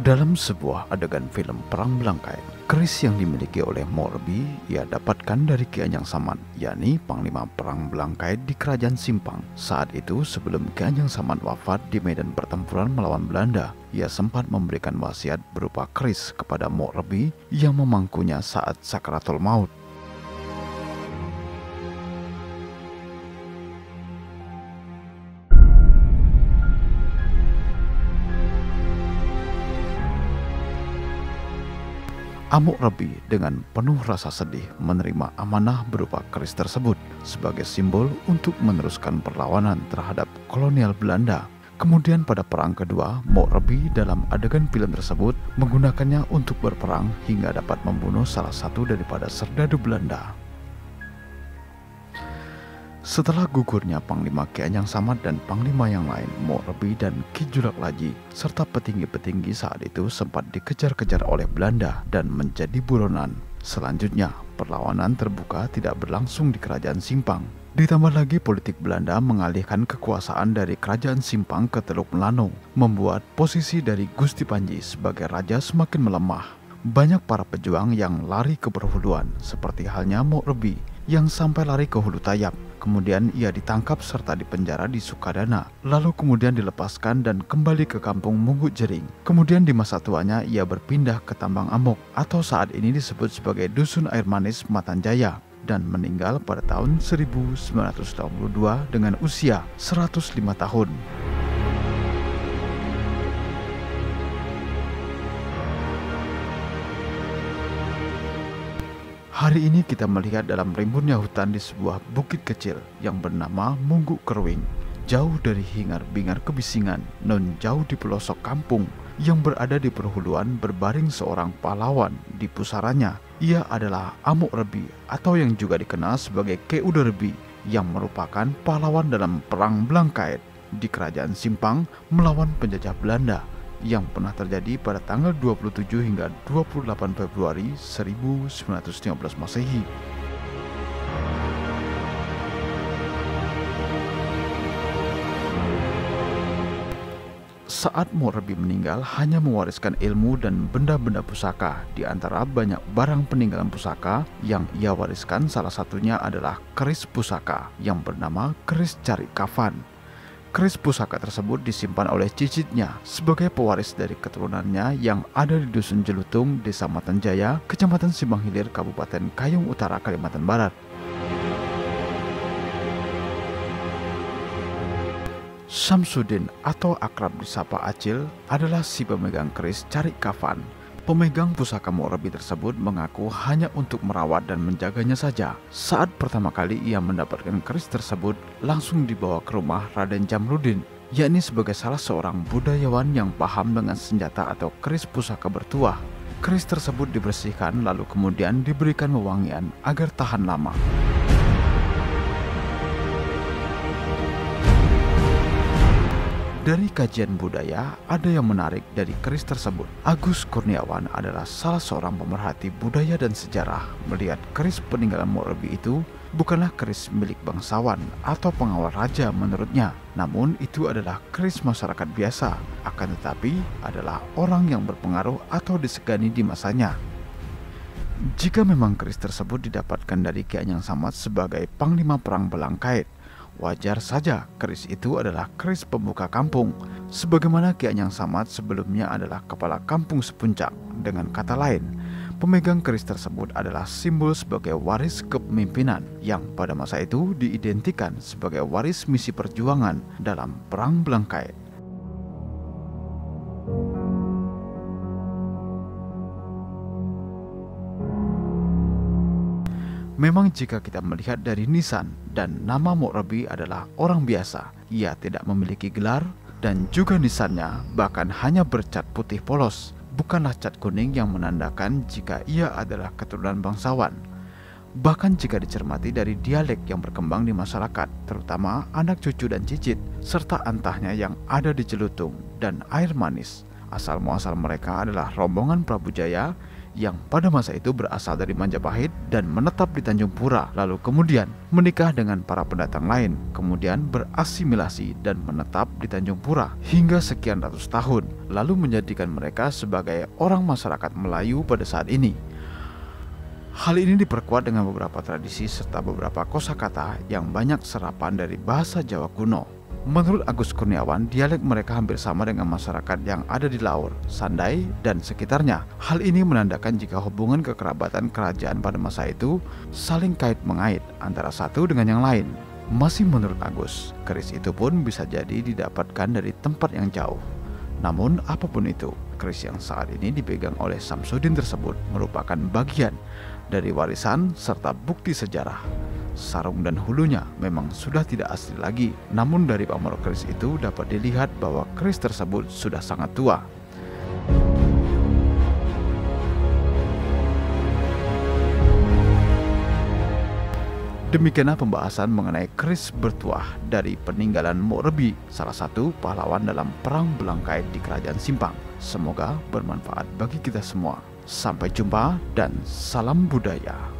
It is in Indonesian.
Dalam sebuah adegan film Perang Belangkai, keris yang dimiliki oleh Morbi ia dapatkan dari Ki Anjang Samad, yakni Panglima Perang Belangkai di Kerajaan Simpang. Saat itu sebelum Ki Anjang Samad wafat di medan pertempuran melawan Belanda, ia sempat memberikan wasiat berupa keris kepada Morbi yang memangkunya saat sakaratul maut. Amuk Rebi dengan penuh rasa sedih menerima amanah berupa keris tersebut sebagai simbol untuk meneruskan perlawanan terhadap kolonial Belanda. Kemudian pada perang kedua, Mok Rebi dalam adegan film tersebut menggunakannya untuk berperang hingga dapat membunuh salah satu daripada serdadu Belanda. Setelah gugurnya Panglima Ki Anjang Samad dan Panglima yang lain, Mok Rebi dan Ki Julak Laji serta petinggi-petinggi saat itu sempat dikejar-kejar oleh Belanda dan menjadi buronan. Selanjutnya, perlawanan terbuka tidak berlangsung di Kerajaan Simpang. Ditambah lagi politik Belanda mengalihkan kekuasaan dari Kerajaan Simpang ke Teluk Melano, membuat posisi dari Gusti Panji sebagai raja semakin melemah. Banyak para pejuang yang lari ke perhuluan, seperti halnya Mok Rebi yang sampai lari ke Hulu Tayab. Kemudian ia ditangkap serta dipenjara di Sukadana, lalu kemudian dilepaskan dan kembali ke kampung Munggut Jering. Kemudian di masa tuanya ia berpindah ke Tambang Amok atau saat ini disebut sebagai Dusun Air Manis Matanjaya dan meninggal pada tahun 1982 dengan usia 105 tahun. Hari ini kita melihat dalam rimbunnya hutan di sebuah bukit kecil yang bernama Mungguk Kerwing. Jauh dari hingar-bingar kebisingan, non jauh di pelosok kampung yang berada di perhuluan berbaring seorang pahlawan di pusaranya. Ia adalah Amuk Rebi atau yang juga dikenal sebagai Ke Udo Rebi yang merupakan pahlawan dalam Perang Belangkai di Kerajaan Simpang melawan penjajah Belanda yang pernah terjadi pada tanggal 27 hingga 28 Februari 1915 Masehi. Saat Mok Rebi meninggal hanya mewariskan ilmu dan benda-benda pusaka. Di antara banyak barang peninggalan pusaka yang ia wariskan, salah satunya adalah keris pusaka yang bernama keris Cari Kafan. Keris pusaka tersebut disimpan oleh cicitnya sebagai pewaris dari keturunannya yang ada di Dusun Jelutung, Desa Matanjaya, Kecamatan Simpang Hilir, Kabupaten Kayong Utara, Kalimantan Barat. Samsudin atau akrab disapa Acil adalah si pemegang keris Cari Kafan. Pemegang pusaka Mok Rebi tersebut mengaku hanya untuk merawat dan menjaganya saja. Saat pertama kali ia mendapatkan keris tersebut, langsung dibawa ke rumah Raden Jamrudin, yakni sebagai salah seorang budayawan yang paham dengan senjata atau keris pusaka bertuah. Keris tersebut dibersihkan lalu kemudian diberikan wewangian agar tahan lama. Dari kajian budaya, ada yang menarik dari keris tersebut. Agus Kurniawan adalah salah seorang pemerhati budaya dan sejarah. Melihat keris peninggalan Mok Rebi itu bukanlah keris milik bangsawan atau pengawal raja menurutnya. Namun itu adalah keris masyarakat biasa, akan tetapi adalah orang yang berpengaruh atau disegani di masanya. Jika memang keris tersebut didapatkan dari Ki Anjang Samad sebagai Panglima Perang Belangkai, wajar saja keris itu adalah keris pembuka kampung, sebagaimana Ki Anjang Samad sebelumnya adalah kepala kampung sepuncak. Dengan kata lain, pemegang keris tersebut adalah simbol sebagai waris kepemimpinan yang pada masa itu diidentikan sebagai waris misi perjuangan dalam Perang Belangkai. Memang jika kita melihat dari nisan dan nama Mok Rebi adalah orang biasa, ia tidak memiliki gelar dan juga nisannya bahkan hanya bercat putih polos, bukanlah cat kuning yang menandakan jika ia adalah keturunan bangsawan. Bahkan jika dicermati dari dialek yang berkembang di masyarakat, terutama anak cucu dan cicit, serta antahnya yang ada di Jelutung dan Air Manis, asal muasal mereka adalah rombongan Prabu Jaya yang pada masa itu berasal dari Majapahit dan menetap di Tanjung Pura, lalu kemudian menikah dengan para pendatang lain, kemudian berasimilasi dan menetap di Tanjung Pura hingga sekian ratus tahun, lalu menjadikan mereka sebagai orang masyarakat Melayu pada saat ini. Hal ini diperkuat dengan beberapa tradisi serta beberapa kosakata yang banyak serapan dari bahasa Jawa kuno. Menurut Agus Kurniawan, dialek mereka hampir sama dengan masyarakat yang ada di Laur, Sandai, dan sekitarnya. Hal ini menandakan jika hubungan kekerabatan kerajaan pada masa itu saling kait-mengait antara satu dengan yang lain. Masih menurut Agus, keris itu pun bisa jadi didapatkan dari tempat yang jauh. Namun apapun itu, keris yang saat ini dipegang oleh Samsudin tersebut merupakan bagian dari warisan serta bukti sejarah. Sarung dan hulunya memang sudah tidak asli lagi, namun dari pamor keris itu dapat dilihat bahwa keris tersebut sudah sangat tua. Demikianlah pembahasan mengenai keris bertuah dari peninggalan Mok Rebi, salah satu pahlawan dalam Perang Belangkait di Kerajaan Simpang. Semoga bermanfaat bagi kita semua. Sampai jumpa dan salam budaya.